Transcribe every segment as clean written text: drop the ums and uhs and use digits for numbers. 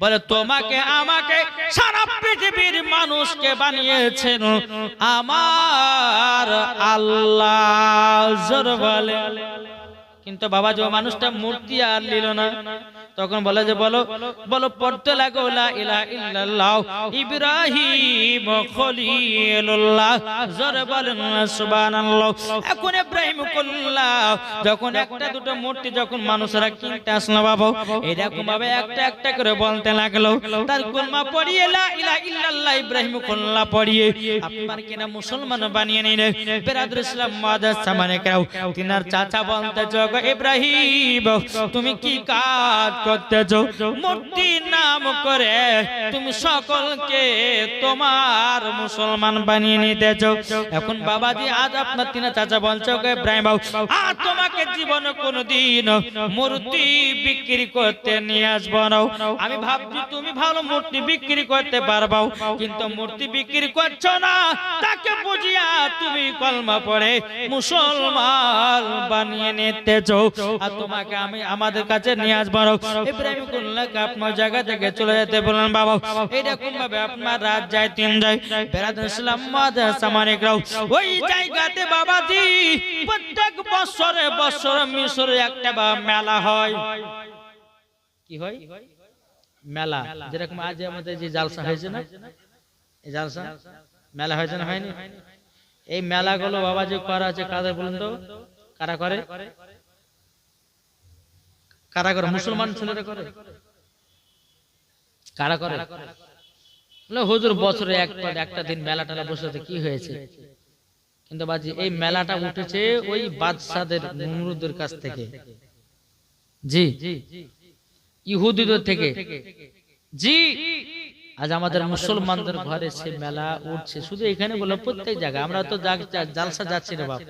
বলে তোমাকে আমাকে সারা পৃথিবীর মানুষকে বানিয়েছেন আমার আল্লাহ। জোরে বলে। কিন্তু বাবা যে মানুষটা মূর্তি আর নিল না, তখন বলে যে বলো বলো পড়তে লাগো লা ইলাহা ইল্লাল্লাহ ইব্রাহিম খলিলুল্লাহ। জোরে বলেন সুবহানাল্লাহ। এখন ইব্রাহিম খলিলুল্লাহ যখন একটা দুটো মূর্তি যখন মানুষরা কিনতে আসলো বাবা, এরকম ভাবে একটা একটা করে বলতে লাগলো, তার কলমা পড়িয়ে লা ইলাহা ইল্লাল্লাহ ইব্রাহিম খলিলুল্লাহ পড়িয়ে আপনার কিনা মুসলমান বানিয়ে নিলে। বেরাদুল ইসলাম মুআজ্জাজ সামনে কেউ তিনার চাচা বলতে যোগ ইব্রাহিম তুমি কি কাজ করতেছো? মূর্তির নাম করে তুমি সকলকে তোমার মুসলমান বানিয়ে নিতেছো। এখন বাবাজি আজ আপনার তিনা চাচা বলছে ইব্রাহিম বাবু আর তোমাকে জীবনে কোনোদিন মূর্তি বিক্রি করতে নিয়ে আসবো না। আমি ভাবছি তুমি ভালো মূর্তি বিক্রি করতে পারবো, কিন্তু মূর্তি বিক্রি করছো না, তাকে বুঝিয়া তুমি কলমা পড়ে মুসলমান বানিয়ে নিতেছো আর তোমাকে আমি আমাদের কাছে নিয়ে আসবো না। ইব্রাহিম কুল্লাকে আপনার জায়গা থেকে চলে যেতে বললেন বাবা। এরকম ভাবে আপনার রাত যায় দিন যায়। বেরাদুল ইসলাম মুআজ্জাজ সামনে কেউ ওই জায়গাতে বাবাজি প্রত্যেক বছরে বছরে মিশরে একটা মেলা হয়। কি হয়? মেলা। যেরকম আজ আমাদের যে জালসা হয়েছে না, এই জালসা মেলা হয়েছে না হয়নি? এই মেলাগুলো বাবাজি করা আছে কাদের বলুন তো? কারা করে? কারা করে? মুসলমান ছেলেরা করে। কারা করে? হুজুর বছরে একটা দিন মেলা টেলা বসে কি হয়েছে? কিন্তু বাজি এই মেলাটা উঠেছে ওই বাদশাদের নমরুদের কাছ থেকে, জি ইহুদিদের থেকে। জি আজ আমাদের মুসলমানদের ঘরে সে মেলা উঠছে। শুধু এখানে বলে প্রত্যেক জায়গায় আমরা তো জালসা যাচ্ছি রে বাপ।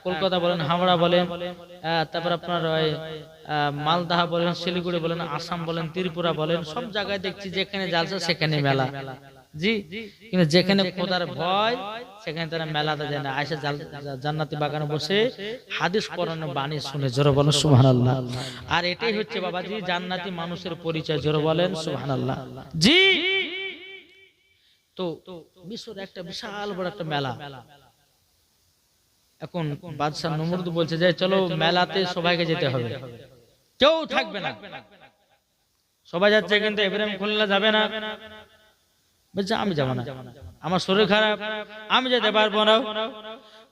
কলকাতা বলেন, হাওড়া বলেন, তারপর আপনার মালদা বলেন, শিলিগুড়ি বলেন, আসাম বলেন, ত্রিপুরা বলেন, সব জায়গায় দেখছি যেখানে জালসা সেখানে মেলা। জি কিন্তু যেখানে খোদার ভয় সেখানে তারা মেলাতে যায় না, আয়সা জান্নাতি বাগানে বসে হাদিস কোরআনের বাণী শুনে। জোরে বলেন সুবহানাল্লাহ। আর এটাই হচ্ছে বাবাজি জান্নাতি মানুষের পরিচয়। জোরে বলেন সুবহানাল্লাহ। জি তো মিশরে একটা বিশাল বড় একটা মেলা। এখন বাদশা নমরুদ বলছে যে চলো মেলাতে সবাইকে যেতে হবে, কেউ থাকবে না। সবাই যাচ্ছে কিন্তু ইব্রাহিম খলিলুল্লাহ যাবে না। বলছে আমি যাব না, আমার শরীর খারাপ, আমি যেতে পারবো না।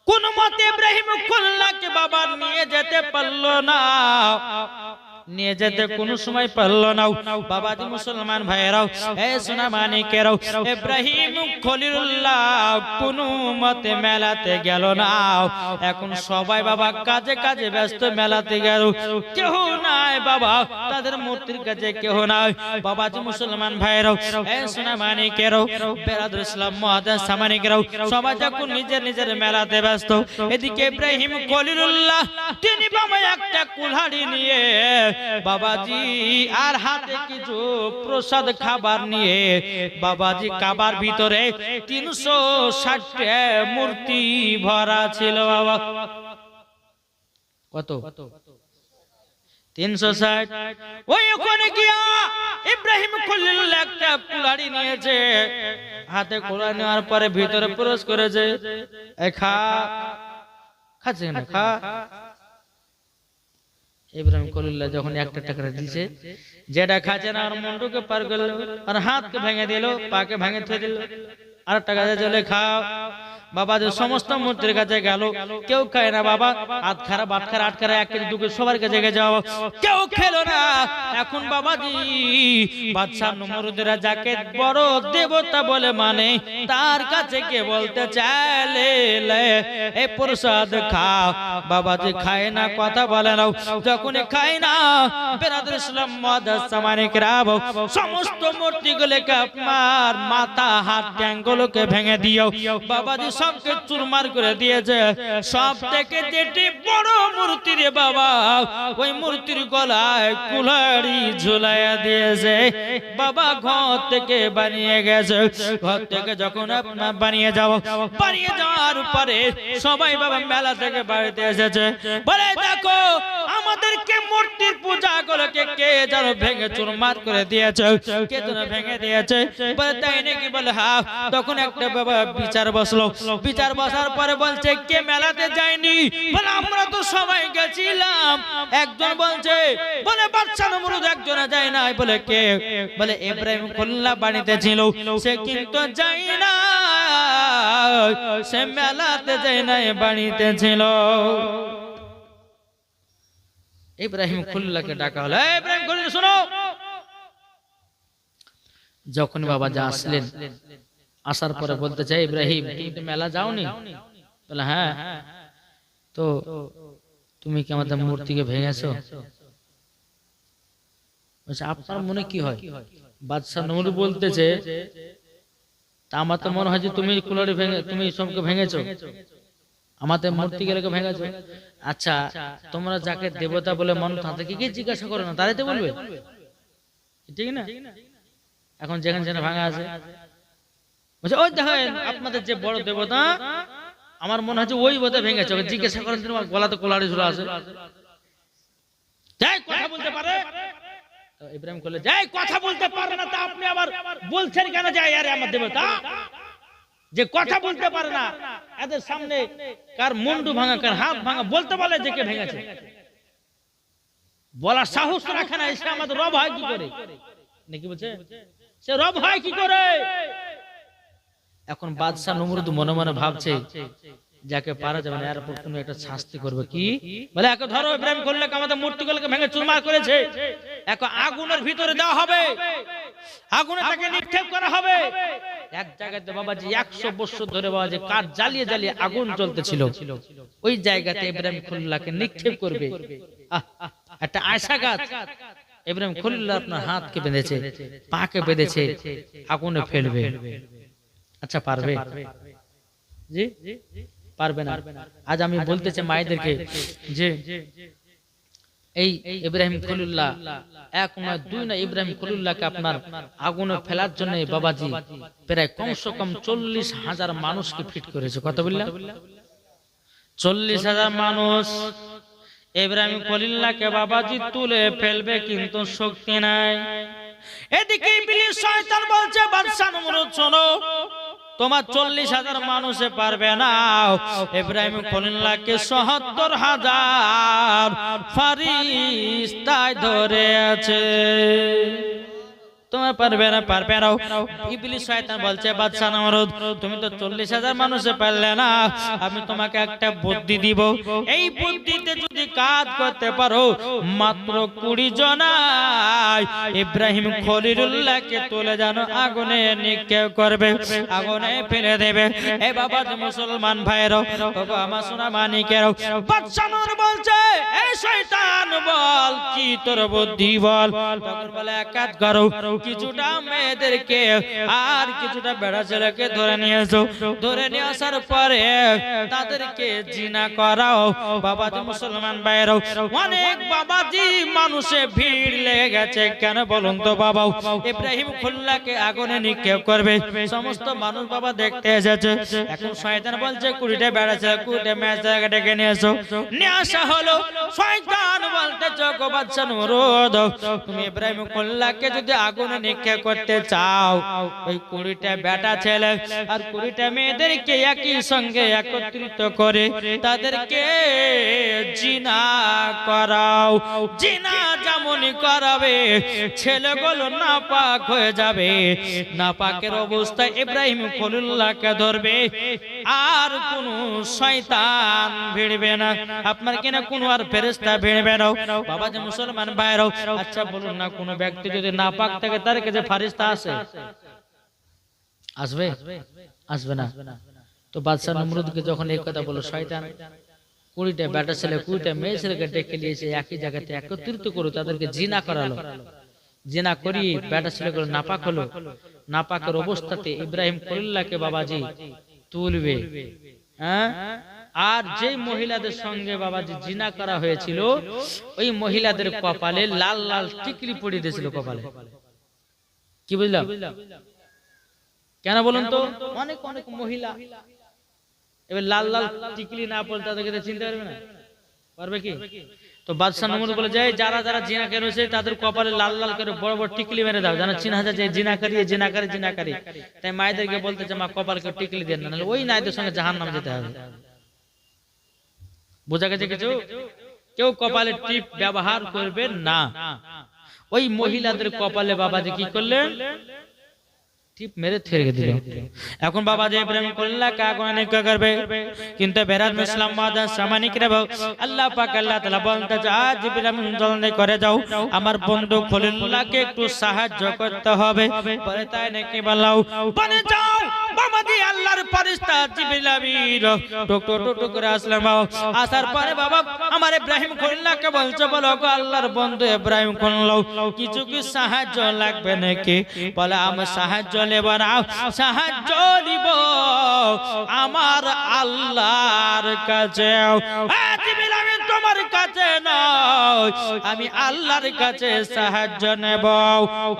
কোন মতে ইব্রাহিম খলিলুল্লাহকে বাবা নিয়ে যেতে পারলো না, নিয়ে যেতে কোন সময় পারলো না। বাবাজি মুসলমান ভাইরাও এ সোনা মানিকেরাও ইব্রাহিম খলিলুল্লাহ কোন মতে মেলাতে গেল না। এখন সবাই বাবা কাজে কাজে ব্যস্ত, মেলাতে গেল কেউ নাই বাবা, তাদের মূর্তির কাছে কেউ নাই। বাবাজি মুসলমান ভাইরাও এ সোনা মানিকেরাও বেরাদুল ইসলাম মুআজ্জাজ সামানিকেরাও সবাই যখন নিজের নিজের মেলাতে ব্যস্ত, এদিকে ইব্রাহিম খলিলুল্লাহ তিনি বাবা একটা কুলহাড়ি নিয়ে বাবাজি আর হাতে কিছু প্রসাদ খাবার নিয়ে বাবাজি কাবার ভিতরে 360টা মূর্তি ভরা ছিল। বাবা কত? 360। ওই ওখানে গিয়া ইব্রাহিম খলিলুল্লাহ একটা কুলহাড়ি নিয়েছে, হাতে কুলহাড়ি নেওয়ার পরে ভিতরে প্রবেশ করেছে। খাচ্ছে না, খা। ইব্রাহিম খলিলুল্লাহ যখন একটা টাকা দিয়েছে, যেটা খাচ্ছে না আর মুন্ডুকে পার করলো আর হাতকে ভেঙে দিল, পাকে ভেঙে থয়ে দিল, আর টাকা চলে খাও। বাবা যে সমস্ত মূর্তির কাছে গেল, কেউ খায় না বাবা। হাত খারাপ, আট খারাপ, 8 খারাপ, 1 কেজি 2 কেজি সবার কাছে যাও, কেউ খেলো না। এখন বাবাজি বাদশা নমরুদেরা যাকে বড় দেবতা বলে মানে, তার কাছে কে বলতে চাইলে এই প্রসাদ খাও। বাবাজি খায় না, কথা বলে না। যখন খায় না বেরাদুল ইসলাম মুআজ্জাজ সামানিকেরাও সমস্ত মূর্তিগুলোকে আপনার মাথা হাত ট্যাঙ্গুলোকে ভেঙে দিও। বাবাজি সবকে চুরমার করে দিয়েছে। সব থেকে যেটি বড় মূর্তি রে বাবা, ওই মূর্তির গলায় কুলহাড়ি ঝুলাইয়া দিয়েছে। বাবা ঘর থেকে বানিয়ে গেছে। ঘর থেকে যখন আপনার বানিয়ে যাওয়ার পরে সবাই বাবা মেলা থেকে বাড়িতে এসেছে, বলে দেখো আমাদেরকে মূর্তির পূজা গুলোকে কে যেন ভেঙে চুরমার করে দিয়েছে, কে যেন ভেঙে দিয়েছে। বলে তাই নাকি? বলে হ্যাঁ। তখন একটা বাবা বিচার বসলো, বিচার বসার পরে বলছে কে মেলাতে যায়নি? বলে আমরা তো সবাই গেছিলাম। একজন বলছে, বলে বাদশা নমরুদ একজনে যায় নাই। বলে কে? বলে ইব্রাহিম খলিলুল্লাহ বাড়িতে ছিল, সে কিন্তু যায় না, সে মেলাতে যায় না, বাড়িতে ছিল। ইব্রাহিম খলিলুল্লাহকে ডাকা হলো, ইব্রাহিম খলিল শোনো। যখন বাবা যা আসলেন, আসার পরে বলতে চাই, ইব্রাহিম তুমি তো মেলা যাওনি? বলে হ্যাঁ। তো তুমি কি আমাদের মূর্তিকে ভেঙেছো? আপনার মনে কি হয়? বাদশা নমরুদ বলতেছে, তা আমার তো মনে হয় যে তুমি কুলারি ভেঙে, তুমি সবকে ভেঙেছো, আমাদের মূর্তি গুলোকে ভেঙেছো। আচ্ছা, তোমরা যাকে দেবতা বলে মনে, তাদেরকে কি জিজ্ঞাসা করো না? তারাই তো বলবে, ঠিক না? এখন যেখানে যেখানে ভাঙা আছে, বলছে ওই দেখেন আপনাদের যে বড় দেবতা, আমার মনে হচ্ছে ওই বোধহয় ভেঙেছে, জিজ্ঞাসা করেন, তোমার গলাতে কোলারি ঝুলা আছে, যাই কথা বলতে পারে। ইব্রাহিম বললে, যাই কথা বলতে পারে না, তা আপনি আবার বলছেন কেন? যাই আরে আমার দেবতা যে কথা বলতে পারে না, এদের সামনে কার মুন্ডু ভাঙা, কার হাত ভাঙা বলতে বলে যে কে ভেঙেছে, বলার সাহস রাখে না। এসে আমাদের রব হয় কি করে? নাকি বলছে সে রব হয় কি করে? এখন বাদশা নমরুদ মনে মনে ভাবছে, যাকে পারা যাবে না, এর উপর কোনো একটা শাস্তি করবে। কি বলে? একে ধরো, ইব্রাহিম খলিলুল্লাহকে আমাদের মূর্তিগুলোকে ভেঙে চুরমার করেছে, একে আগুনের ভিতরে দেওয়া হবে, আগুনে তাকে নিক্ষেপ করা হবে। এক জায়গাতে বাবাজি 100 বছর ধরে বাবাজি কাঠ জ্বালিয়ে জ্বালিয়ে আগুন জ্বলতেছিল, ওই জায়গাতে ইব্রাহিম খলিলুল্লাহকে নিক্ষেপ করবে। একটা আয়সা গাছ, ইব্রাহিম খলিলুল্লাহ আপনার হাতকে বেঁধেছে, পাকে বেঁধেছে, আগুনে ফেলবে। আচ্ছা পারবে? জি পারবে না। আজ আমি বলতে চাই মায়েদেরকে যে এই ইব্রাহিম খলিলুল্লাহ এক নয় দুই নয়, ইব্রাহিম খলিলুল্লাহকে আপনার আগুনে ফেলার জন্য বাবাজি প্রায় কমসে কম 40,000 মানুষকে ফিট করেছে। কত বললাম? 40,000 মানুষ। ইব্রাহিম খলিলুল্লাহকে বাবাজি তুলে ফেলবে, কিন্তু শক্তি নাই। এদিকে ইবলিস শয়তান বলছে, বাদশা নমরুদ শোনো, তোমার 40,000 মানুষে পারবে না। ইব্রাহিম খলিলুল্লাহকে 70,000 ফারিস্তায় ধরে আছে, তোমার পারবে না, পারবে না। ইবলিস শয়তান বলছে, বাদশা নমরুদ তুমি তো 40,000 মানুষে পারলে না, আমি তোমাকে একটা বুদ্ধি দিব। এই বুদ্ধিতে যদি কাজ করতে পারো, মাত্র 20 জনায় ইব্রাহিম খলিলুল্লাহকে তুলে জানো আগুনে নিক্ষেপ করবে, আগুনে ফেলে দেবে। এ বাবা মুসলমান ভাইরা, বাবা আমার সোনা মানিকেরা, বাদশা নমরুদ বলছে, এই শয়তান বল কি তোর বুদ্ধি বল। তখন বলে, এক কাজ করো, কিছুটা মেয়েদেরকে আর কিছুটা বেড়া ছেলেকে ধরে নিয়ে এসো, ধরে নিয়ে আসার পরে তাদেরকে জিনা করাও। বাবাজি মুসলমান ভাইরাও, অনেক বাবাজি মানুষে ভিড় লেগে গেছে। কেন বলুন তো বাবা? ইব্রাহিম খলিলুল্লাহকে আগুনে নিক্ষেপ করবে, সমস্ত মানুষ বাবা দেখতে এসেছে। এখন শয়তান বলছে 20টা বেড়া ছেলে 20টা মেয়ে ছেলেকে ডেকে নিয়ে এসো। নিয়ে আসা হলো। শয়তান বলতে গো বাদশা নমরুদ, তুমি ইব্রাহিম খলিলুল্লাহকে যদি আগুনে নিক্ষেপ করতে চাও, ওই 20টা বেটা ছেলে আর 20টা মেয়েদেরকে একই সঙ্গে একত্রিত করে তাদেরকে জিনা করাও। জিনা যেমনই করাবে, ছেলেগুলো নাপাক হয়ে যাবে। নাপাকের অবস্থায় ইব্রাহিম খলিলুল্লাহকে ধরবে, আর কোন শয়তান ভিড়বে না, আপনার কিনা কোন আর ফেরেশতা ভিড়বে না। বাবা যে মুসলমান ভাইরাও, আচ্ছা বলুন না, কোন ব্যক্তি যদি নাপাক থাকে তার কাছে ফেরেশতা আসে? আসবে? আসবে না। তো বাদশা নমরুদকে যখন এই কথা বলল, শয়তান 20টা বেটা ছেলে 20টা মেয়ে ছেলেকে ডেকে নিয়েছে, একই জায়গাতে একত্রিত করে তাদেরকে জিনা করালো। জিনা করি বেটা ছেলেগুলো নাপাক হলো। নাপাকের অবস্থাতে ইব্রাহিম খলিলুল্লাহকে বাবাজি তুলবে। হ্যাঁ, আর যে মহিলাদের সঙ্গে বাবাজি জিনা করা হয়েছিল, ওই মহিলাদের কপালে লাল লাল টিকলি পড়ে দিয়েছিল কপালে। কি বুঝলাম? কেন বলুন তো? অনেক অনেক মহিলা এবার লাল লাল টিকলি না পড়লে তাদেরকে চিনতে পারবে না, পারবে কি? তো বাদশাহ নমরুদ বলে যায় যারা যারা জিনাকারী রয়েছে তাদের কপালে লাল লাল করে বড় বড় টিকলি মেরে দাও, যেন চিনা যায় যে জিনাকারী। তাই মায়েদেরকে বলতেছে মা কপালকে টিকলি দেন না, নাহলে ওই নারীদের সঙ্গে জাহান্নামে যেতে হবে। বোঝা গেছে কিছু? কেউ কপালে টিপ ব্যবহার করবে না। ওই মহিলাদের কপালে বাবাজি কি করলেন? টিপ মেরে ছেড়ে দিল। এখন বাবা যে প্রেম করলা কাগনে কা করবে, কিন্তু বেরাদ মুসলিম মাদান সামানিক রে আল্লাহ পাক আল্লাহ তাআলা বলতে আজ প্রেম জলদি করে যাও, আমার বন্ধু খলিলুল্লাহকে একটু সাহায্য করতে হবে। পরে তাই নাকি বলাও বনে যাও বাবাজি, আল্লাহর ফেরেশতা জিবরিল আমিন টুক টুক করে আসলাম। আসার পরে বাবা আমার ইব্রাহিম খলিলুল্লাহকে বলছে বলো গো আল্লাহর বন্ধু ইব্রাহিম খলিলুল্লাহ কিছু কি সাহায্য লাগবে নাকি? বলে আমি সাহায্য নেব না, সাহায্য নিব আমার আল্লাহর কাছে। তোমার কাছে নয়, আমি আল্লাহর কাছে সাহায্য নেব।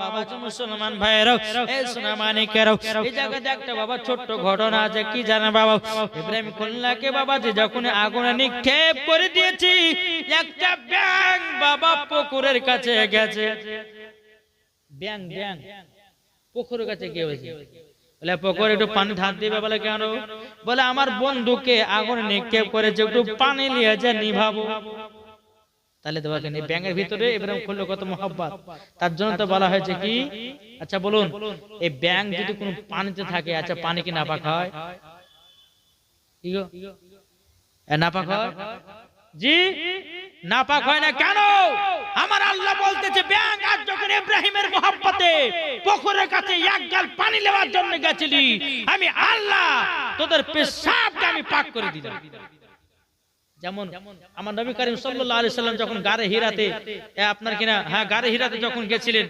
বাবা মুসলমান ভাইরা, এই সোনা মানিকেরা, এই জায়গাতে একটা বাবা ছোট্ট ঘটনা আছে। কি জানে বাবা, ইব্রাহিম খলিলুল্লাহকে বাবা যে যখন আগুনে নিক্ষেপ করে দিয়েছি, একটা ব্যাঙ বাবা পুকুরের কাছে গেছে। ব্যাঙ পুকুরের কাছে গিয়ে হয়েছে, বলে পুকুরে একটু পানি ঢাল দিবে। বলে কেন? বলে আমার বন্ধুকে আগুন নিক্ষেপ করেছে, একটু পানি নিয়ে যে নিভাবো। তাহলে তো দেখেন এই ব্যাঙের ভিতরে ইব্রাহিম খলিল কত মহব্বত, তার জন্য তো বলা হয়েছে কি। আচ্ছা বলুন, এই ব্যাঙ যদি কোনো পানিতে থাকে, আচ্ছা পানি কি নাপাক হয়? কি গো নাপাক হয়? জি নাপাক হয় না। কেন? আমার আল্লাহ বলতেছে ব্যাঙ আজ যখন ইব্রাহিমের মহব্বতে পুকুরের কাছে এক গাল পানি নেওয়ার জন্য গেছিলি, আমি আল্লাহ তোদের পেশাবকে আমি পাক করে দিলাম। যেমন আমার নবী করিম সাল্লাল্লাহু আলাইহি সাল্লাম যখন গারে হিরাতে আপনার কিনা গারে হিরাতে যখন গেছিলেন,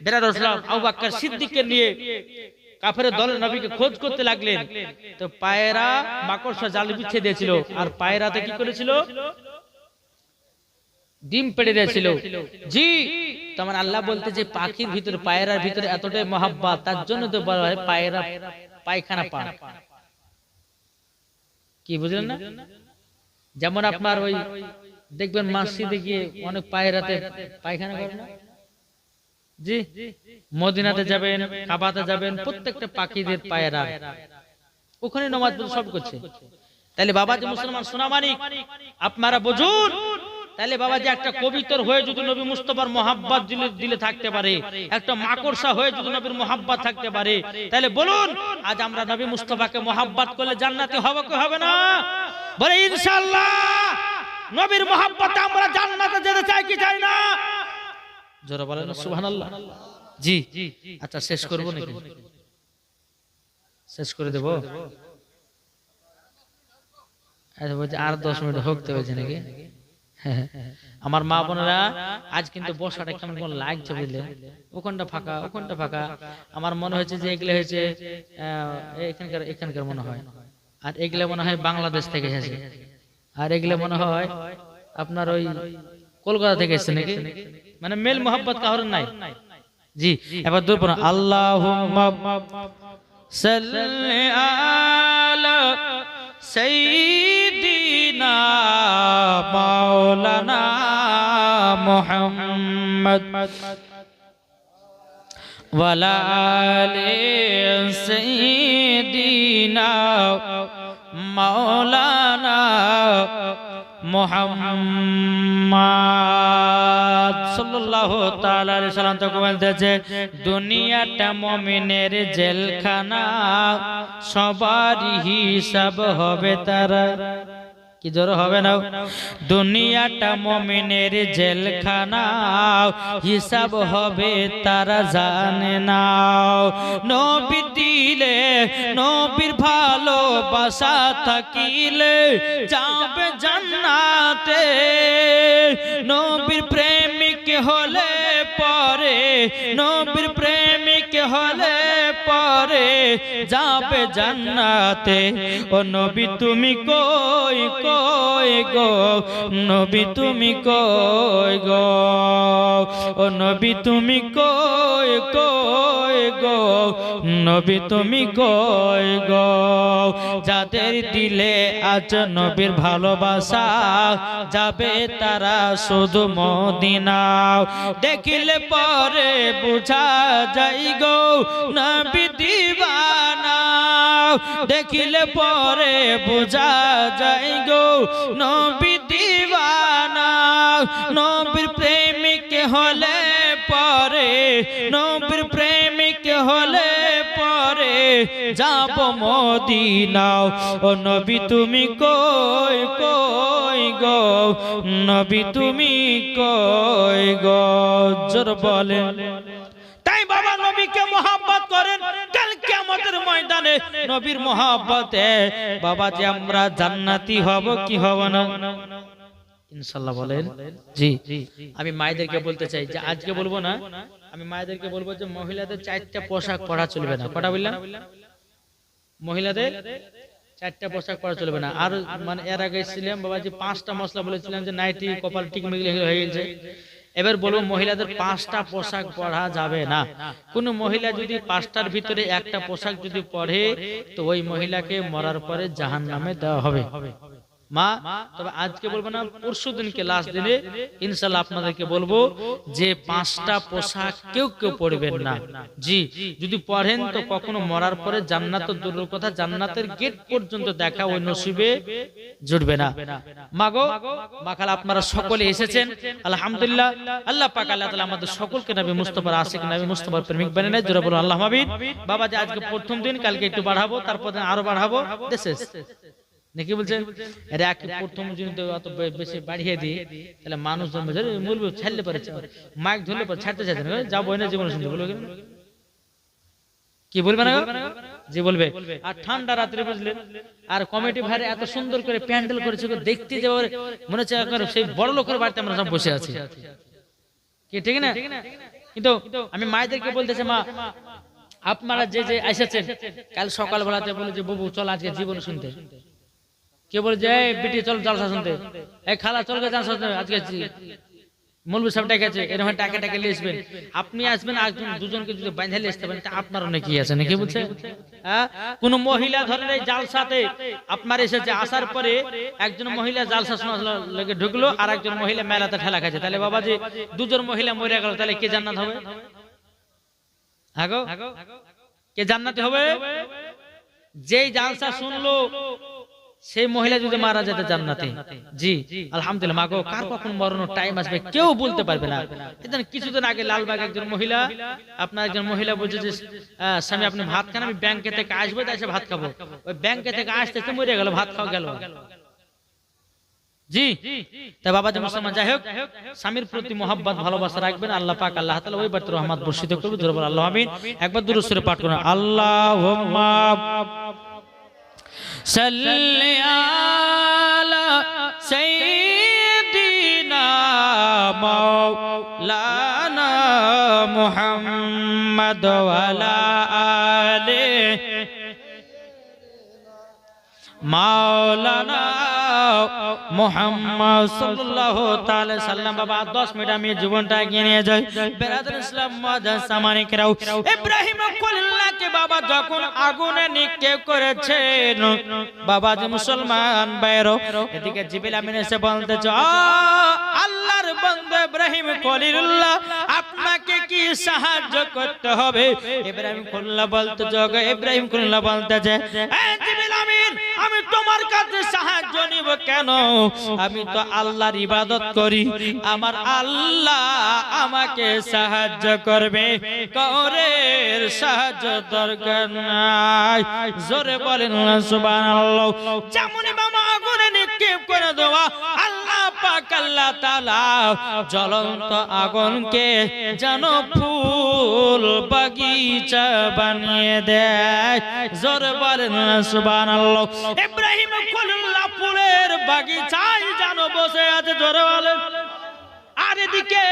বেরাদ রাসূল আবু বকর সিদ্দিককে নিয়ে কাফেরের দলের নবীকে খোঁজ করতে লাগলেন। তো পায়রা মাকড়সা জাল বিছিয়ে দিয়েছিল, আর পায়রাতে কি করেছিল? ডিম পেড়ে দিয়েছিল। জি তোমার আল্লাহ বলতে যে পাখির ভিতরে পায়রার ভিতরে এতটাই মহব্বত, তার জন্য তো বলা হয় পায়রা পায়খানা পাক। কি বুঝলেন না? যেমন আপনার ওই দেখবেন মসজিদে গিয়ে অনেক পায়রাতে পায়খানা করে না? জি মদিনাতে যাবেন, কাবাতে যাবেন, প্রত্যেকটা পাখিদের পায়রা ওখানে নামাজ পড়ে সব করছে। তাহলে বাবা যে মুসলমান সোনা মানিক আপনারা বুঝুন, তাহলে বাবা যে একটা কবিতর হয়ে যদি নবী মুস্তাফার মহব্বত দিলে থাকতে পারে, একটা মাকড়সা হয়ে যদি নবীর মহব্বত থাকতে পারে, তাহলে বলুন আজ আমরা নবী মুস্তাফাকে মহব্বত করলে জান্নাতি হবে কি হবে না? বলে ইনশাআল্লাহ নবীর মহব্বতে আমরা জান্নাতে যেতে চাই কি চাই না? জোরে বলেন সুবহানাল্লাহ। জি আচ্ছা শেষ করব নাকি? শেষ করে দেব? আচ্ছা বলছি আর 10 মিনিট হোকতে হয়েছে নাকি? আমার মা বোনেরা আজ কিন্তু বসাটা কেমন কোন লাগছে বুঝলে, ওখানটা ফাঁকা। আমার মনে হচ্ছে যে এগুলো হয়েছে এখানকার মনে হয়, আর এগুলো মনে হয় বাংলাদেশ থেকে এসেছে, আর এগুলো মনে হয় আপনার ওই কলকাতা থেকে এসেছে নাকি? মানে মেল মোহাব্বত কারোর নাই। জি এবার দূর পড়া আল্লাহুম্মা সাল্লি আলা সাইয়্যিদিনা মাওলানা মুহাম্মদ ওয়া আলা আলি সাইয়্যিদিনা মাওলানা মুহাম্মদ সাল্লাল্লাহু তাআলা আলাইহি সাল্লাম তো বলতেছে দুনিয়াটা মুমিনের জেলখানা, সবারই হিসাব হবে তারা। কি জোর হবে না? দুনিয়াটা মুমিনের জেলখানা, হিসাব হবে তারা জানে না। নবী দিলে নবীর ভালোবাসা থাকিলে যাবে জান্নাতে, নবীর প্রেমিক হলে পরে, নবীর প্রেমিক হলে পরে যাবে জান্নাতে। ও নবী তুমি কই কই গো, নবী তুমি কই গো, ও নবী তুমি কই কই গো নবী তুমি কই গো যাদের দিলে আজ নবীর ভালোবাসা যাবে তারা শুধু মদিনা দেখিলে পরে বুঝা যাই গো নবী দিবানা দেখিলে পরে বুঝা যাই গো নবী দিবানা নবীর প্রেমিক হলে পরে নবীর প্রেমিক হলে পরে যাব মদিনা ও নবী তুমি কই কই গো নবী তুমি কই গো জোর বলে তাই বাবা নবীকে মহব্বত করেন কাল কিয়ামতের ময়দানে নবীর মহব্বতে বাবা যে আমরা জান্নাতি হব কি হব না ইনশাআল্লাহ বলেন জি আমি মায়েদেরকে বলতে চাই যে আজকে বলবো না আমি মায়েদেরকে বলবো যে মহিলাদের 4টা পোশাক পরা চলবে না কটা বললাম মহিলাদের 4টা পোশাক পরা চলবে না আর মানে এর আগে ছিলাম বাবাজি 5টা মশলা বলেছিলাম যে নাইটি কপাল টিক মিগলি হয়ে গেছে এবার বলবো মহিলাদের 5টা পোশাক পরা যাবে না কোন মহিলা যদি 5টার ভিতরে একটা পোশাক যদি পরে তো ওই মহিলাকে মরার পরে জাহান্নামে দেওয়া হবে মা তবে আজকে বলবো না পরশুদিনকে লাস্ট দিনে ইনশাআল্লাহ আপনাদেরকে বলবো যে 5টা পোশাক কেউ কেউ পরবেন না জি যদি পড়েন তো কখনো মরার পরে জান্নাত দূরের কথা জান্নাতের গেট পর্যন্ত দেখা ওই নসিবে জুটবে না মাগো মাখাল আপনারা সকলে এসেছেন আলহামদুলিল্লাহ আল্লাহ পাক আল্লাহ তাআলা আমাদের সকলকে নবী মুস্তাফার আশিক নবী মুস্তাফার প্রেমিক বানিয়ে নেয় জোরে বলুন আল্লাহুম্মা আমিন বাবা যে আজকে প্রথম দিন কালকে একটু বাড়াবো তারপর আরো বাড়াবো দিস ইজ নাকি বলছেন এরা কি প্রথম যদি অত বেশি বাড়িয়ে দিই তাহলে মানুষ জন্মে মূলবে ছাড়লে পারে মাইক ধরলে পরে ছাড়তে চাইছে না যাবো না জীবন শুনতে বলবে কি বলবে না জি বলবে আর ঠান্ডা রাত্রে বুঝলেন আর কমিটি ভাইরা এত সুন্দর করে প্যান্ডেল করেছে দেখতে যাওয়ার মনে হচ্ছে সেই বড় লোকের বাড়িতে আমরা সব বসে আছি কি ঠিক না কিন্তু আমি মায়েদেরকে বলতেছি মা আপনারা যে যে এসেছেন কাল সকালবেলাতে বলে যে বাবু চল আজকে জীবন শুনতে কে বলে যে বেটি চল জলসা শুনতে এই খালা চল গে জলসা শুনতে আজকে মৌলভী সাহেব ডেকেছে এরকম টাকা টাকা নিয়ে আসবেন আপনি আসবেন একজন দুজনকে যদি বাঁধা নিয়ে আসতে পারেন তা আপনারও নাকি আছে নাকি বলছে হ্যাঁ কোন মহিলা ধরেন এই জালসাতে আপনার এসেছে আসার পরে একজন মহিলা জালসা শোনা লেগে ঢুকলো আর একজন মহিলা মেলাতে ঠেলা খাচ্ছে তাহলে বাবা যে দুজন মহিলা মরে গেল তাহলে কে জান্নাত হবে হ্যাঁ গো কে জান্নাতে হবে যেই জালসা শুনলো সেই মহিলা যদি মারা যেত জান্নাতে জি আলহামদুলিল্লাহ মাগো কার কখন মরণের টাইম আসবে কেউ বলতে পারবে না এজন্য কিছুদিন আগে লালবাগ একজন মহিলা আপনার একজন মহিলা বলছে যে স্বামী আপনি ভাত খান আমি ব্যাংকে থেকে আসবো তাই এসে ভাত খাবো ওই ব্যাংকে থেকে আসতে মরে গেল ভাত খাওয়া গেল জি তাই বাবা যে মুসলমান যাই হোক স্বামীর প্রতি মহব্বত ভালোবাসা রাখবেন আল্লাহ পাক আল্লাহ তাআলা ওই বাড়িতে রহমত বর্ষিত করবে জোরে বলেন আল্লাহু আমিন একবার দুরূদ শরীফ পাঠ করুন আল্লাহুম্মা সাল্লি আলা সাইয়্যিদিনা মাওলানা মুহাম্মদ ওয়া আলা আলিহি মাওলানা মুহাম্মদ সাল্লাল্লাহু তাআলা সাল্লাম বাবা 10 মিনিট আমি জীবনটা এগিয়ে নিয়ে যাই বেরাদার ইসলাম মুআজ্জাজ সামানিকরাও ইব্রাহিম খলিলুল্লাহকে বাবা যখন আগুনে নিক্ষেপ করেছেন বাবা যে মুসলমান ভাইরা এদিকে জিবরিল আমিন এসে বলতেছে আল্লাহর বান্দা ইব্রাহিম খলিলুল্লাহ আপনাকে কি সাহায্য করতে হবে ইব্রাহিম খলিলুল্লাহ বলতেছে ইব্রাহিম খলিলুল্লাহ বলতেছে জিবরিল আমিন আমি তোমার কাছে সাহায্য নিব কেন আমি তো আল্লাহর ইবাদত করি আমার আল্লাহ আমাকে সাহায্য করবে কাউরের সাহায্য দরকার নাই জোরে বলেন সুবহানাল্লাহ যেমন বাবা আগুনে নিক্ষেপ করে দেওয়া আল্লাহ পাক আল্লাহ তাআলা জ্বলন্ত আগুনকে যেন ফুল বাগিচা বানিয়ে দেয় জোরে বলেন সুবহানাল্লাহ ইব্রাহিম খলিলুল্লাহ ফুলের বাগিচায় যেন বসে আছে জোরে বলেন আর এদিকে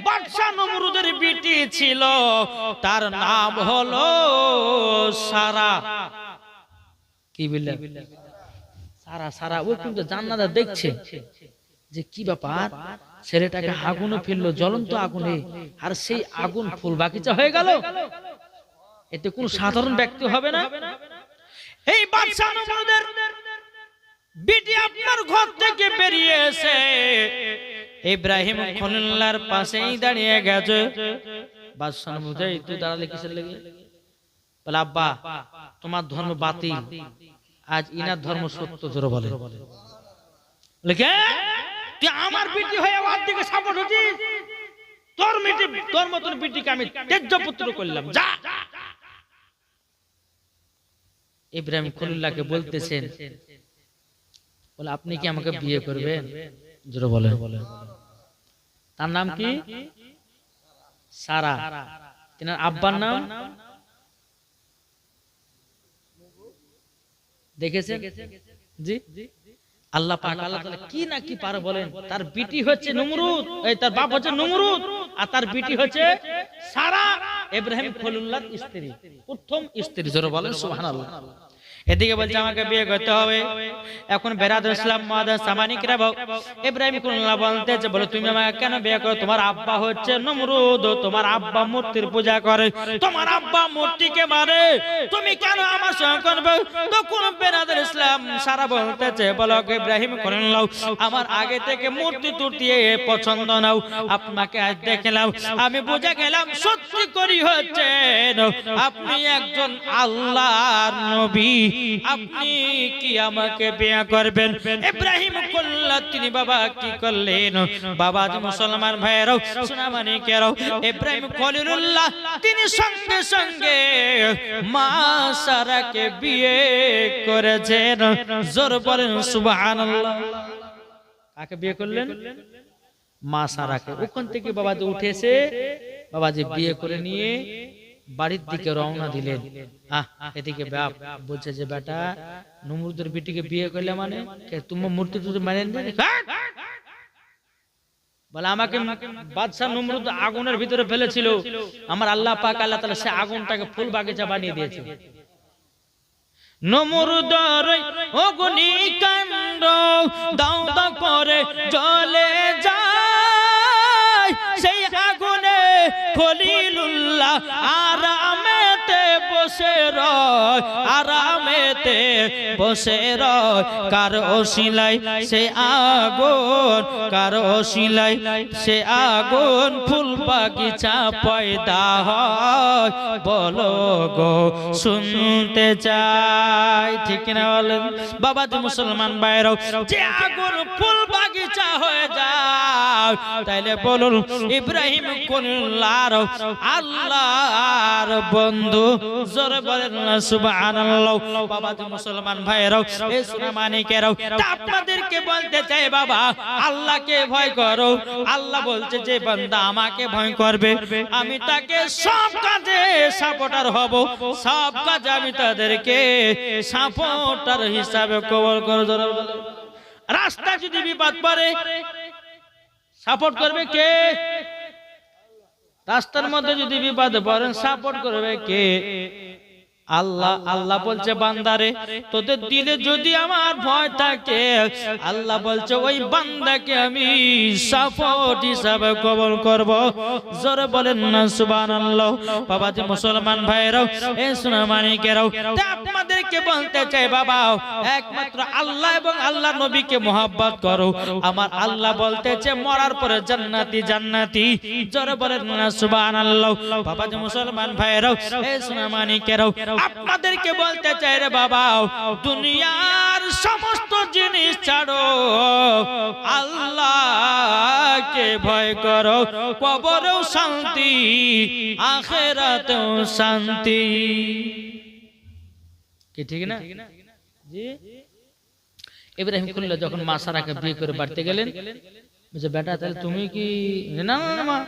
বাদশা নমরুদের বিটি ছিল তার নাম হলো সারা কি বললেন সারা সারা ওই কিন্তু জান্নাতে দেখছে যে কি ব্যাপার ছেলেটাকে আগুনে ফেললো জ্বলন্ত আগুনে আর সেই আগুন ফুল বাগিচা হয়ে গেল এতে কোন সাধারণ ব্যক্তি হবে না। এই বাদশা নমরুদের বিটি আপনার ঘর থেকে বেরিয়ে এসে ইব্রাহিম খলিলুল্লাহর পাশেই দাঁড়িয়ে গেছে। বাদশা নমরুদ, তুই দাঁড়ালে কিসের লেগে? বলে আব্বা তোমার ধর্ম বাতিল, আজ ইনার ধর্ম সত্য। জোরে বলে লেখে তুই আমার বিটি হয়ে ওর দিকে সাপোর্ট হচ্ছিস? তোর মতন বিটিকে আমি তেজ্যপুত্র করলাম, যা। ইব্রাহিম খলিলুল্লাহকে বলতেছেন, বলে আপনি কি আমাকে বিয়ে করবেন? জোরে বলে। তার নাম কি? সারা। তিনার আব্বার নাম দেখেছেন? জি, আল্লাহ পাক আল্লাহ তাআলা কি না কি পারে বলেন। তার বিটি হচ্ছে নমরুদ, তার বাপ হচ্ছে নমরুদ, আর তার বিটি হচ্ছে সারা, ইব্রাহিম খলিলুল্লাহর স্ত্রী, প্রথম স্ত্রী। জোরে বলেন সুবহানাল্লাহ। এদিকে বলছে আমাকে বিয়ে করতে হবে। এখন বেরাদ ইসলাম মাদার সামানিকরা ইব্রাহিম খলিলুল্লাহ বলতেছে, বলে তুমি আমাকে কেন বিয়ে করো? তোমার আব্বা হচ্ছে নমরুদ, তোমার আব্বা মূর্তির পূজা করে, তোমার আব্বা মূর্তিকে মারে, তুমি কেন আমার সঙ্গে করবে? তখন বেরাদ ইসলাম সারা বলতেছে, বলো ইব্রাহিম খলিলুল্লাহ আমার আগে থেকে মূর্তি তুর্তি পছন্দ নাও, আপনাকে আজ দেখলাম, আমি বুঝে গেলাম সত্যি করি হচ্ছে আপনি একজন আল্লাহর নবী, আপনি কি আমাকে বিয়ে করবেন? ইব্রাহিম খলিলুল্লাহ তিনি বাবা কি করলেন? বাবা মুসলমান ভাইয়েরাও সোনামানিকেরাও, ইব্রাহিম খলিলুল্লাহ তিনি সঙ্গে সঙ্গে মা সারাকে বিয়ে করেছেন। জোর বলেন সুবহানাল্লাহ। কাকে বিয়ে করলেন? মা সারাকে। ওখান থেকে বাবাজি উঠেছে, বাবাজি বিয়ে করে নিয়ে বাড়ির দিকে রওনা দিলেন। এদিকে বাপ বলছে যে বেটা নমরুদের বিটিকে বিয়ে করলে মানে তোমার মূর্তি তুই মানেন না? বলে আমাকে বাদশা নমরুদ আগুনের ভিতরে ফেলেছিল, আমার আল্লাহ পাক আল্লাহ তাআলা সে আগুনটাকে ফুল বাগিচা বানিয়ে দিয়েছে। নমরুদের অগ্নিকাণ্ড দাও দাও করে জ্বলে যায়, সেই আগুনে খলিলুল্লাহ আরামেতে বসে রয়, আরামেতে বসে রয়। কার ওসিলাই সে আগুন, কার ওসিলাই সে আগুন ফুল বাগিচা পয়দা হয়, বলো গো শুনতে চাই। ঠিক না বলেন বাবাজি মুসলমান ভাইরাও? যে আগুন ফুল বাগিচা হয়ে যায়, তাইলে বলুন ইব্রাহিম খলিলুল্লাহর আল্লাহর বন্ধু। জোরে বলেন সুবহানাল্লাহ। বাবাজি মুসলমান ভাইরাও, এই সোনামানিকেরাও, আপনাদেরকে বলতে চাই বাবা আল্লাহকে ভয় করো। আল্লাহ বলছে যে বান্দা আমাকে ভয় করবে আমি তাকে সব কাজে সাপোর্টার হব, সব কাজে আমি তাদেরকে সাপোর্টার হিসাবে কবুল করব। রাস্তা যদি বিপদ পড়ে সাপোর্ট করবে কে? রাস্তার মধ্যে যদি বিপদে পড়েন সাপোর্ট করবে কে? আল্লাহ। আল্লাহ বলছে বান্দারে তোদের দিলে যদি আমার ভয় থাকে, আল্লাহ বলছে ওই বান্দাকে আমি সাপোর্ট হিসাবে কবুল করব। জোরে বলেন না সুবহানাল্লাহ। বাবাজি মুসলমান ভাইরাও, এই সোনামানিকেরাও, আপনাদেরকে বলতে চাই বাবা একমাত্র আল্লাহ এবং আল্লাহর নবীকে মহব্বত করো। আমার আল্লাহ বলতেছে মরার পরে জান্নাতি জান্নাতি। জোরে বলেন না সুবহানাল্লাহ। বাবাজি মুসলমান ভাইরাও, এই সোনামানিকেরাও, আপনাদেরকে বলতে চাই রে বাবা দুনিয়ার সমস্ত জিনিস ছাড়ো, আল্লাহকে ভয় করো, কবরেও শান্তি আখিরাতেও শান্তি। কি ঠিক না? জি। ইব্রাহিম খলিলুল্লাহ যখন মা সারাকে বিয়ে করে বাড়িতে গেলেন, বলছে বেটা তাহলে তুমি কি? না না মা,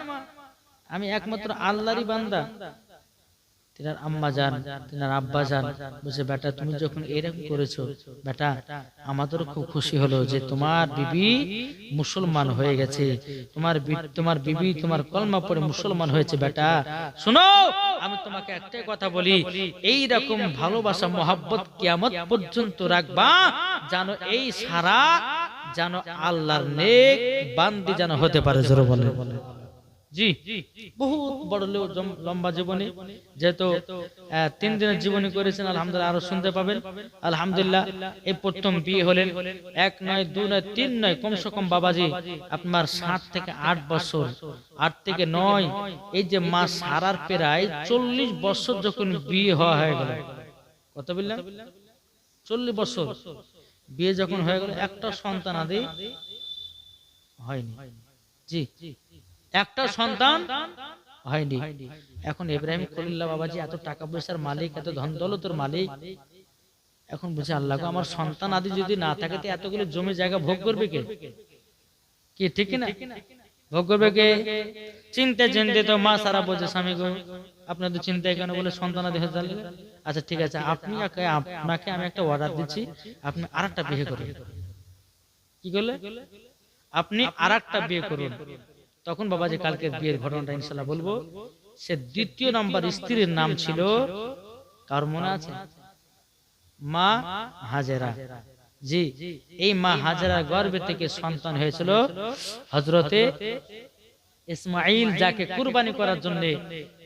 আমি একমাত্র আল্লাহরই বান্দা। তিনার আম্মা জান, তিনার আব্বা জান বলছে বেটা তুমি যখন এরকম করেছো বেটা আমাদেরও খুব খুশি হলো যে তোমার বিবি মুসলমান হয়ে গেছে, তোমার বিবি তোমার কলমা পড়ে মুসলমান হয়েছে। বেটা শোনো আমি তোমাকে একটাই কথা বলি, এই রকম ভালোবাসা মহব্বত কিয়ামত পর্যন্ত রাখবা, জানো এই সারা জানো আল্লাহর নেক বান্দি যেন হতে পারে। জোরে বলে জি, বহুত বড় লম্বা জীবনী, যেহেতু 3 দিনের জীবনী করেছেন, আলহামদুলিল্লাহ আরো শুনতে পাবেন। আলহামদুলিল্লাহ এই প্রথম বিয়ে হলেন, 1 নয় 2 নয় 3 নয়, কমসে কম বাবাজি আপনার 7 থেকে 8 বছর, 8 থেকে 9, এই যে মাস হারার প্রায় 40 বছর যখন বিয়ে হয়ে গেল, কত বললাম 40 বছর বিয়ে যখন হয়ে গেল, একটা সন্তান আদি হয়নি। জি, একটা সন্তান হয়নি। এখন ইব্রাহিম খলিলুল্লাহ বাবাজি এত টাকা পয়সার মালিক, এত ধন দৌলতের মালিক, এখন বুঝে আল্লাহ গো, আমার সন্তান আদি যদি না থাকে তো এতগুলো জমি জায়গা ভোগ করবে কে? কি ঠিক না? ভোগ করবে কে? চিন্তা চিন্তে তো মা সারা বলছে, স্বামী গো আপনার তো চিন্তায় কেন, বলে সন্তান আদি হয়ে যাবে। আচ্ছা ঠিক আছে, আপনাকে আমি একটা অর্ডার দিচ্ছি, আপনি আরেকটা বিয়ে করুন। কি করলে? আপনি আরেকটা বিয়ে করুন। তখন বাবাজি কালকে বিয়ের ঘটনাটা ইনশাআল্লাহ বলবো। সে দ্বিতীয় নাম্বার স্ত্রীর নাম ছিল, কার মনে আছে? মা হাজেরা। জি, এই মা হাজেরার গর্ভে থেকে সন্তান হয়েছিল হযরতে ইসমাঈল, যাকে কুরবানি করার জন্য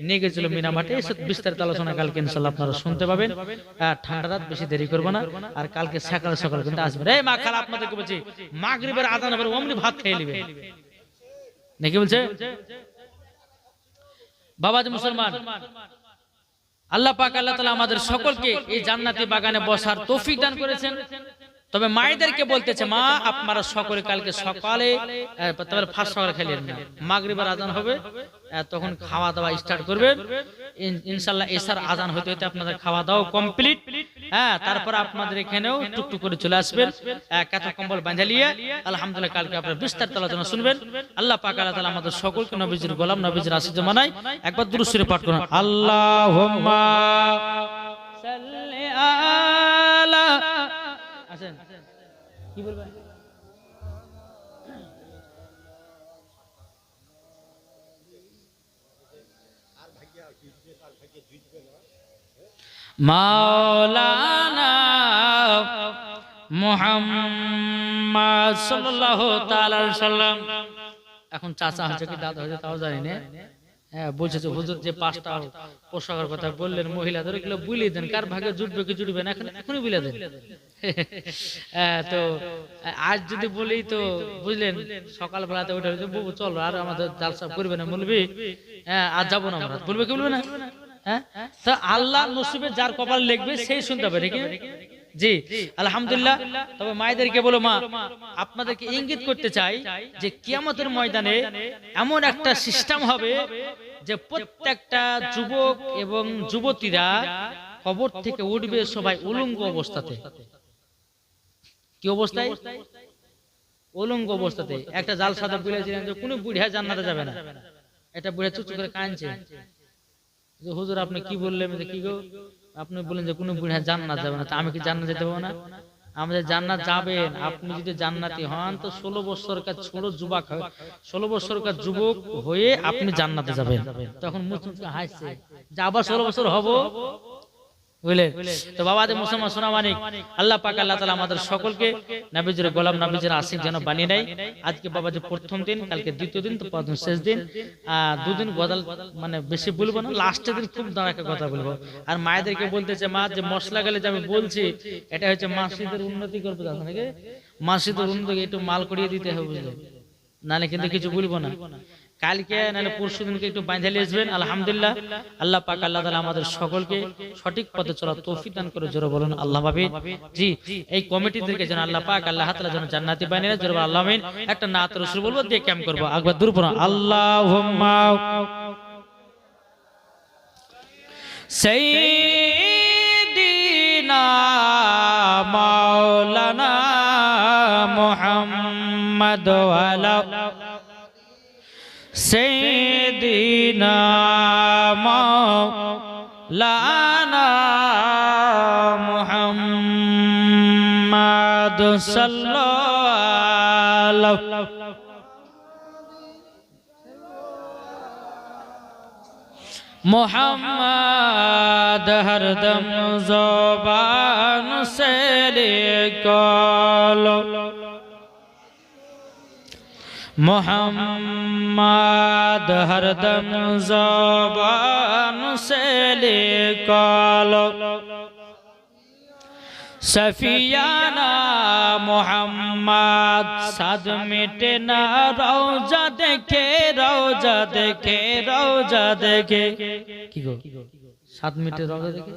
নিয়ে গেছিল মিনা মাঠে। বিস্তারিত আলোচনা কালকে ইনশাআল্লাহ আপনারা শুনতে পাবেন। ঠান্ডা রাত, বেশি দেরি করব না, আর কালকে সকাল সকাল কিন্তু আসবেন। এই মা খালা আপনাদেরকে বলছি, মাগরিবের আযান হবে, অমনি ভাত খেয়ে নেবেন নাকি বলছে বাবাজি মুসলমান। আল্লাহ পাক আল্লাহ তাআলা আমাদের সকলকে এই জান্নাতি বাগানে বসার তৌফিক দান করেছেন। তবে মায়েদেরকে বলতেছে, মা আপনারা সকলে কালকে সকালে তবে ফার্স্ট সকালে খেলেন না, মাগরিবের আজান হবে তখন খাওয়া দাওয়া স্টার্ট করবেন। ইনশাআল্লাহ এশার আজান হতে হতে আপনাদের খাওয়া দাওয়া কমপ্লিট। তারপর আপনাদের এখানেও টুকটুক করে চলে আসবেন, কাঁথা কম্বল বাঁধা নিয়ে। আলহামদুলিল্লাহ কালকে আপনারা বিস্তারিত আলোচনা শুনবেন। আল্লাহ পাক আল্লাহ তাআলা আমাদের সকলকে নবীজির গোলাম, নবীজির আশিক জামানায় একবার দুরূদ শরীফ পাঠ করুন। আল্লাহুম্মা সাল্লি আলা, আসেন কি বলবেন? মাওলানা মুহাম্মদ সাল্লাল্লাহু তাআলা আলাইহি সাল্লাম। এখন চাচা হচ্ছে কি দাদা হচ্ছে তাও জানি না। বলছে যে হুজুর যে 5টা পোশাকের কথা বললেন মহিলাদের, এগুলো বুঝিয়ে দেন, কার ভাগে জুটবে কি জুটবে না এখনই বুঝিয়ে দেন। তো আজ যদি বলি তো বুঝলেন, সকালবেলাতে ওঠে বাবু চলো আর আমাদের জালসা করবে না বলবি, আজ যাবো না আমরা, বলবে কি বলবে না? তা আল্লাহ নসিবে যার কপাল লিখবে সেই শুনতে হবে নাকি? জি আলহামদুলিল্লাহ। তবে মায়েদেরকে বলো, মা আপনাদেরকে ইঙ্গিত করতে চাই যে কিয়ামতের ময়দানে এমন একটা সিস্টেম হবে যে প্রত্যেকটা যুবক এবং যুবতীরা কবর থেকে উঠবে সবাই উলঙ্গ অবস্থাতে। কি অবস্থায়? উলঙ্গ অবস্থাতে। একটা জাল সাদা বলেছিলেন যে কোনো বুড়িয়া জান্নাতে যাবে না। এটা বুড়িয়া চুপ করে কাঁদছে যে হুজুর আপনি কি বললেন? কি গো আপনি বলেন যে কোনো বুড়িয়া জান্নাত যাবে না, তা আমি কি জান্নাত যেতে পারবো না? আমাদের জান্নাত যাবেন। আপনি যদি জান্নাতি হন তো 16 বছরকার ছোট যুবক, 16 বছরকার যুবক হয়ে আপনি জান্নাতে যাবেন। তখন মুসলিম হাসছে যে আবার 16 বছর হব, বুঝলেন? তো বাবাদের মুসলমান সোনা মানিক, আল্লাহ পাক আল্লাহ তাআলা আমাদের সকলকে নবীজির গোলাম, নবীজির আশিক যেন বানিয়ে নেয়। আজকে বাবাজি প্রথম দিন, কালকে দ্বিতীয় দিন, তো পরদিন শেষ দিন। দুদিন গদাল মানে বেশি বলবো না, লাস্টের দিন খুব দাঁড়াকে কথা বলবো। আর মায়েদেরকে বলতেছে, মা যে মশলা গেলে যে আমি বলছি এটা হচ্ছে মসজিদের উন্নতি করবে, নাকি মসজিদের উন্নতি একটু মাল করিয়ে দিতে হবে, বুঝলেন? নাহলে কিন্তু কিছু বলবো না। কালকে নাহলে পরশু দিনকে একটু বাঁধে আসবেন। আলহামদুলিল্লাহ আল্লাহ পাক আল্লাহ তাআলা আমাদের সকলকে সঠিক পথে চলার তৌফিক দান করে। জোরে বলুন আল্লাহ আমিন। জি, এই কমিটিদেরকে যেন আল্লাহ পাক আল্লাহ তাআলা যেন জান্নাতি বানিয়ে দেয়। জোরে বলুন আল্লাহ আমিন। একটা নাত রাসূল বলবো, দিয়ে ক্যাম্প করব। একবার দূর পড়ুন, আল্লাহুম্মা সাইয়্যিদিনা মাওলানা মুহাম্মদ ওয়া আলা সাইয়্যিদিনা মাওলানা মুহাম্মদ সাল্লাল্লাহু मुहम्मद हरदम ज़ुबान से लिखो मोहम्मद हरदम ज़बान से निकालो सफियाना मोहम्मद साद मिटे ना रौजा देखे रौजा देखे रौजा देखे की गो साद मिटे रौजा देखे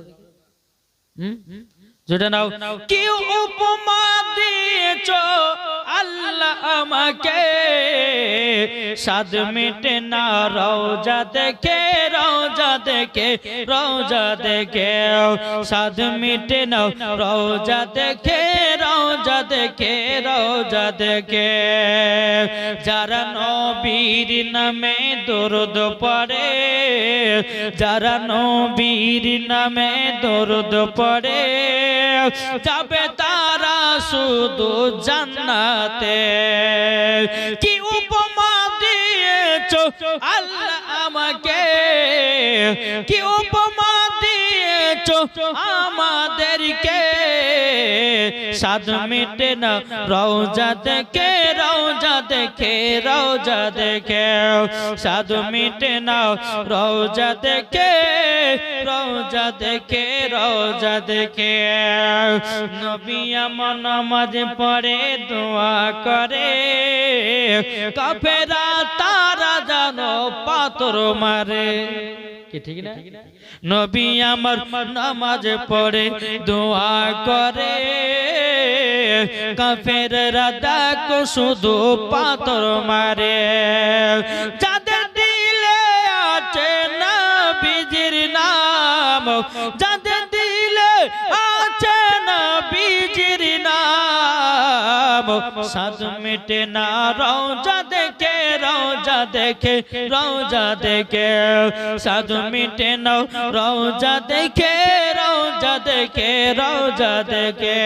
जुड़े नाओ क्यों उपमा दिएছো আল্লাহ আমাকে সাদ মিটে না রওজা দেখে রওজা দেখে রওজা দেখে সাদ মিটে না রওজা দেখে রওজা দেখে রওজা দেখে যারা নবীর নামে দরুদ পড়ে যারা নবীর নামে দরুদ পড়ে যাবে তারা শুধু জান্নাতে কি উপমা দিয়েছো আল্লাহ আমাকে কি উপমা দিয়েছো আমাদেরকে সাদ মিটে না রওজা দেখে রওজা দেখে রওজা দেখে সাদ মিটে না রওজা দেখে রওজা দেখে রওজা দেখে নবী আমার নামাজ পড়ে দোয়া করে কাফেরা তারা জানো পাথর মারে কি ঠিক না নবী আমার নামাজ পড়ে দোয়া করে কাফেররা দেখো শুধু পাথর মারে যাদের দিলে আছে নবীজির নাম যাদের দিলে আছে নবীজির নাম সাদ মিটে না রওজা দেখে রওজা দেখে রওজা দেখে সাদ মিটে না রওজা দেখে রওজা দেখে রওজা দেখে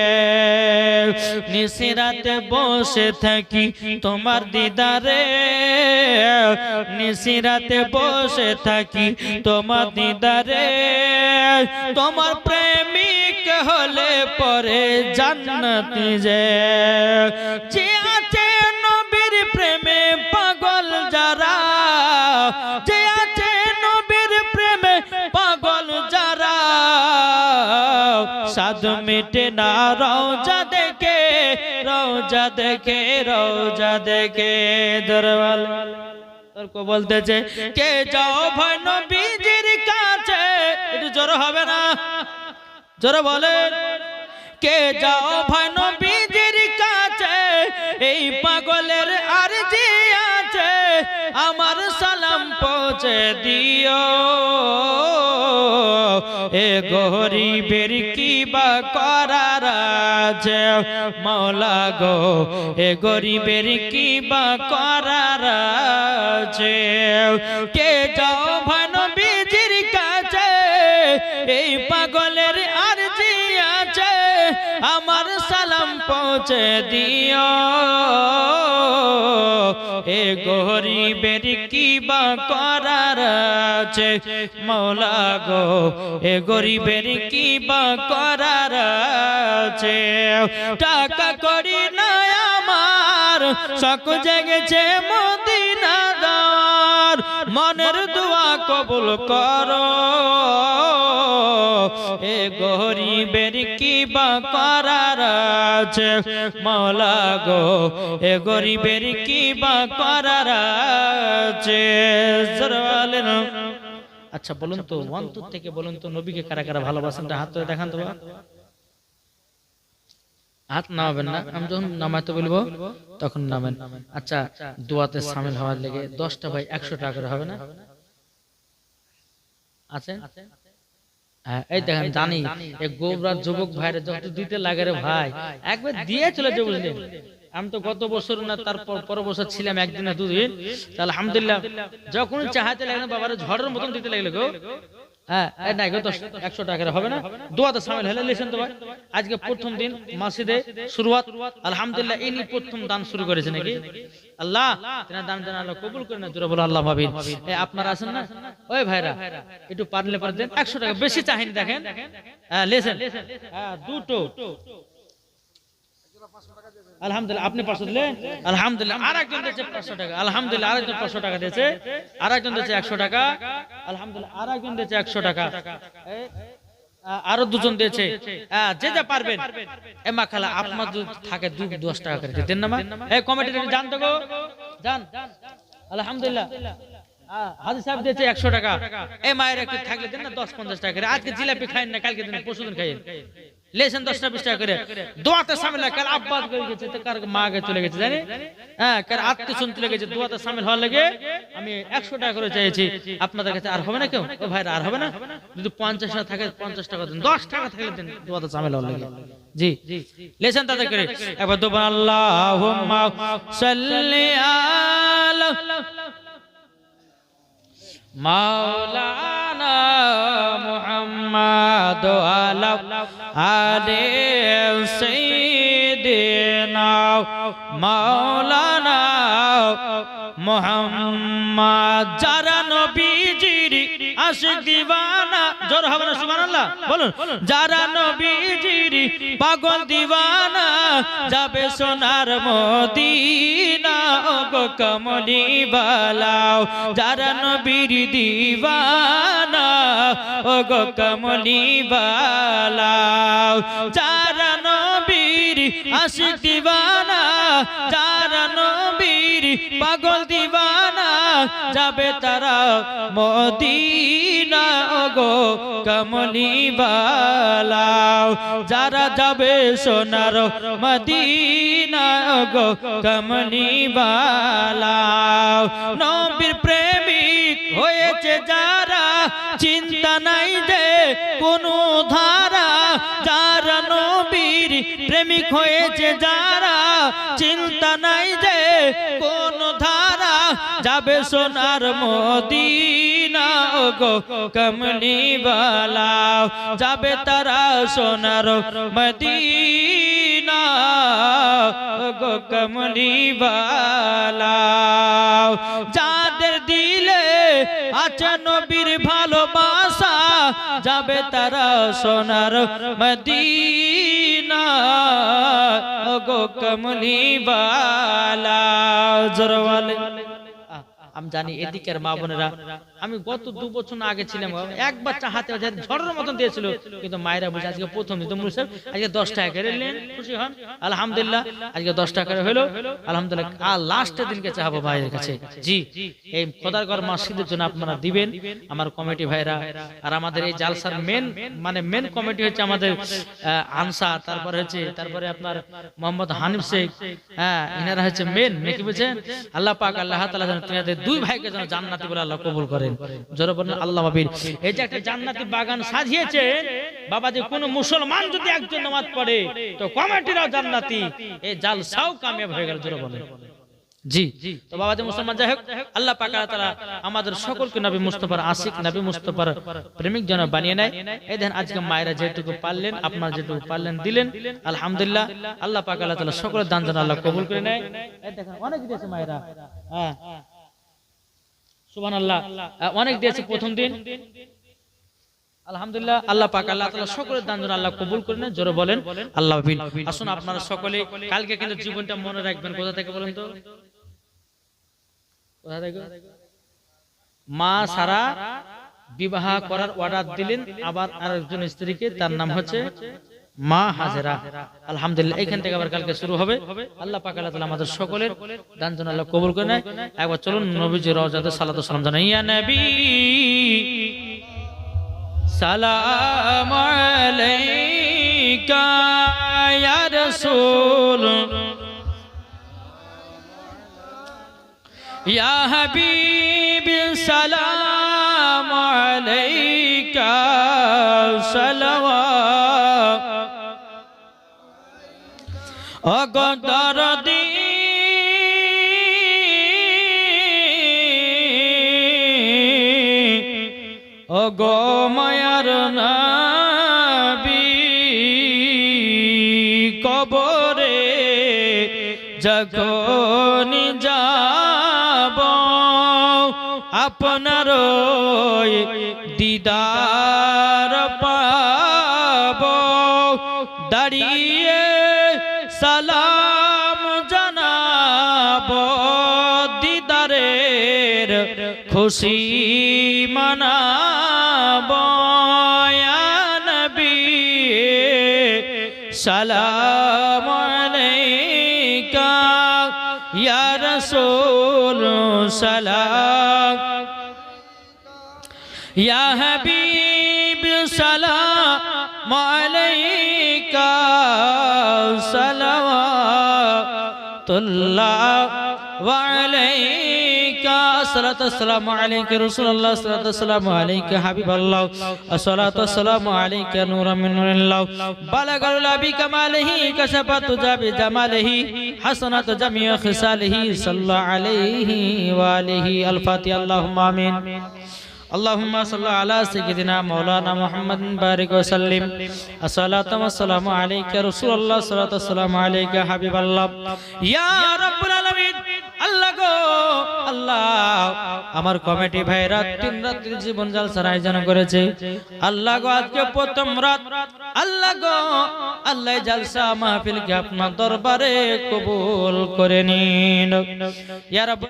নিশিরাতে বসে থাকি তোমার দিদারে নিশিরাতে বসে থাকি তোমার দিদারে তোমার প্রেমিক হলে পরে জান্নাতে যে আছে নবীর প্রেমে পাগল যারা যে আছে নবীর প্রেমে পাগল যারা সাদ মিটে না রওজা দেখে রওজা দেখে রওজা দেখে দরবাল তোর কো বলতেছে কে যাও ভাই নবীজির কাছে একটু জোরে হবে না জোরে বলেন কে যাও ভাই নবীজির কাছে এই পাগলের আরজি আছে আমার সালাম পৌঁছে দিও এ গরিবের কি বা করার আছে মাওলা গো এ গরিবের কি বা করার আছে কে যাও ভাই নবীজির কাছে এই পাগলের আরজি আছে আমার সালাম পৌঁছে দিও এ গরিবের কি বা করার আছে মাওলা গো এ গরিবের কি বা করার আছে টাকা করি না আমার শখ জেগেছে মদিনা দার মনের দোয়া কবুল করো এ গরিবের কি বা করার আছে মাওলা গো এ গরিবের কি বা করার আছে আচ্ছা বলুন তো অন্তর থেকে বলুন তো নবীকে কারা কারা ভালোবাসেন হাত ধরে দেখান তো হাত নামাবেন না আমি যখন নামাতে বলবো তখন নামেন আচ্ছা দোয়াতে শামিল হওয়ার লেগে 10টা ভাই 100 টাকা করে হবে না আছে এই দেখেন জানি এই গোবরা যুবক ভাইরা যত দিতে লাগে রে ভাই একবার দিয়ে চলে যাবে বুঝলেন আমি তো গত বছর না তার পর বছর ছিলাম একদিন না দুদিন আলহামদুলিল্লাহ যখন চাহাতে লাগলো বাবার ঝড়ের মতন দিতে লাগলো গো হ্যাঁ না গো 100 টাকা হবে না দোয়াতে শামিল হলে লেসেন তো ভাই আজকে প্রথম দিন মসজিদে শুরুয়াত আলহামদুলিল্লাহ ইনি প্রথম দান শুরু করেছে নাকি আল্লাহ তেনা দান দেন আল্লাহ কবুল করে না জোরে বলো আল্লাহ মাবিন এই আপনারা আছেন না ওই ভাইরা একটু পারলে পার দেন 100 টাকা বেশি চাহিনি দেখেন হ্যাঁ লেসেন হ্যাঁ দুটো আলহামদুলিল্লাহ, আপনি 500 দিলেন, আলহামদুলিল্লাহ। আরেকজন দিয়েছে 500 টাকা, আলহামদুলিল্লাহ। আরেকজন 500 টাকা দিয়েছে, আরেকজন দিয়েছে 100 টাকা, আলহামদুলিল্লাহ। আরেকজন দিয়েছে 100 টাকা, আরো দুজন দিয়েছে। যে যা পারবেন এ মা খালা আপনার যদি থাকে 10 টাকা করে দেন না মা। এই কমিটিতে জান তো গো, জান। আলহামদুলিল্লাহ। হাজি সাহেব দিয়েছে 100 টাকা। এই মায়ের একটু থাকলে দেন না 10-50 টাকা করে। আজকে জিলাপি খাইন না, কালকে দিন, পরশুদিন খাইন। লেছেন 10-20 টাকা করে। দোয়াতে শামিল না, কাল আব্বাস করে গেছে, তো কার মা গে চলে গেছে জানি, কার আত্মীয় চলে গেছে, দোয়াতে শামিল হওয়ার লাগে আমি 100 টাকা করে চাইছি আপনাদের কাছে। আর হবে না কেউ? ও ভাইরা আর হবে না? যদি 50 টাকা থাকে 50 টাকা দেন, 10 টাকা থাকলে দেন, দোয়াতে শামিল হওয়ার লাগে। জি, লেছেন তাদের করে। এবার তো আল্লাহুম্মা সাল্লি আলা মাওলানা মুহাম্মাদ আলা আলি সাইয়্যিদিনা মাওলানা মুহাম্মাদ। যারা নবীজির আশিক দিওয়ানা, জোর হবে না সুবহানাল্লাহ বলুন। যারা নবীজির পাগল দিওয়ানা, যাবে সোনার মদিনা গো কমলি বালাও। যারা নবীর দিওয়ানা ও গো কমলি বালাও। যারা নবীর আশিক দিওয়ানা, যারা নবীর পাগল দিওয়ানা, যাবে তারা মদিনা গো কমলি বালাও। যারা যাবে সোনার মদিনা গো কমলি বালাও। নবীর প্রেমিক হয়েছে যারা, চিন্তা নাই যে কোনো ধারা। যারা নবীর প্রেমিক হয়েছে যারা, চিন্তা নাই যে কোন ধারা। যাবে সোনার মদিনা গো কমলি বালাও। যাবে তারা সোনার মদিনা গো কমলি বালাও। যাদের দিলে আছে নবীর ভালোবাসা, যাবে তারা সোনার মদিনা গো কমলি বালাও। জোরওয়ালে আমি জানি এদিকের মা বোনেরা, আমি গত 2 বছর আগে ছিলাম, এক বাচ্চা হাতে ঝড়ের মতন দিয়েছিল, কিন্তু মায়েরা বুঝে আজকে প্রথম দিত মুসলিম, আজকে 10 টাকা করে নিলেন, খুশি হন আলহামদুলিল্লাহ। আজকে 10 টাকা করে হলো আলহামদুলিল্লাহ। আর লাস্টের দিনকে চাহাবো ভাইয়ের কাছে, জি এই খোদার ঘর মসজিদের জন্য আপনারা দিবেন আমার কমিটি ভাইরা। আর আমাদের এই জালসার মেন কমিটি হচ্ছে আমাদের আনসার, তারপরে আপনার মোহাম্মদ হানিফ শেখ, ইনারা হচ্ছে মেন, নাকি বুঝছেন? আল্লাহ পাক আল্লাহ তাআলা যেন তোমাদের 2 ভাইকে যেন জান্নাতি বলে আল্লাহ কবুল করেন। জোরে বলেন আল্লাহ মাবির। এই যে একটা জান্নাতি বাগান সাজিয়েছে বাবা, যে কোন মুসলমান যদি একজন নামাজ পড়ে তো কমিটিরাও জান্নাতি, এই জালসাও কামিয়াব হয়ে গেল। জোরে বলেন জি। তো বাবা যে মুসলমান, যাই হোক আল্লাহ পাক আল্লাহ তাআলা আমাদের সকলকে নবী মুস্তাফার আশিক, নবী মুস্তাফার প্রেমিক যেন বানিয়ে নেয়। এই দেন আজকে মায়েরা যেটুকু পারলেন, আপনারা যেটুকু পারলেন দিলেন আলহামদুলিল্লাহ। আল্লাহ পাক আল্লাহ তাআলা সকলের দান যেন আল্লাহ কবুল করে নেয়। এই দেখেন অনেক দিয়েছে মায়েরা, সুবহানাল্লাহ, অনেক দিয়েছে প্রথম দিন আলহামদুলিল্লাহ। আল্লাহ পাক আল্লাহ তাআলা সকলের দান যেন আল্লাহ কবুল করে নেয়। জোরে বলেন আল্লাহ বিল। আসুন আপনারা সকলে কালকে কিন্তু জীবনটা মনে রাখবেন। কোথা থেকে বলেন তো? কোথা থেকে? মা সারা বিবাহ করার অর্ডার দিলেন আবার আরেকজন স্ত্রীকে, তার নাম হচ্ছে মা হাজেরা। আলহামদুলিল্লাহ এখান থেকে আবার কালকে শুরু হবে। আল্লাহ পাক আল্লাহ তাআলা আমাদের সকলের দান যেন আল্লাহ কবুল করে নেয়। একবার চলুন নবীজির রওজাতে সালাত ও সালাম জানাই। ইয়া নবী সালাম আলাইকা ইয়া রাসূল ইয়া হাবিব সালাম আলাইকা সালাওয়াত ও গো দরদি ও গো মায়ার নবী, কবরে যখন যাব আপনার দিদার পাব, দাঁড়িয়ে সালাম জানাব দিদারের খুশি মানাব ইয়া নবী সালাম আলাইকা ইয়া রাসূল সালাম ইয়া হাবিব সালাম আলাইকা সালাওয়াতুল্লাহ ওয়া আলাইকা আসসালাতু ওয়াসসালামু আলাইকা রাসূলুল্লাহ সাল্লাল্লাহু আলাইহি ওয়াসাল্লাম আলাইকা হাবিবাল্লাহ আসসালাতু ওয়াসসালামু আলাইকা নূরাম মিন নূরিল্লাহ বালাগাল লাবি কামালিহি কাশাফাতু জাবি জামালিহি হাসানাতু জামিউ খিসালিহি সাল্লাল্লাহু আলাইহি ওয়া আলিহি আল ফাতিহা আল্লাহুম্মা আমিন اللهم صل على سيدنا مولانا محمد بارك وسلم الصلاة والسلام عليك رسول الله الصلاة والسلام عليك حبيب الله يا رب العالمين আল্লাহ গো আল্লাহ আমার কমিটি ভাইরা 3 রাতের জীবন জালসার আয়োজন করেছে আল্লাহ গো আজকে প্রথম রাত আল্লাহ গো আল্লাহ জালসা মাহফিল কে আপনার দরবারে কবুল করে নিন ইয়া রাব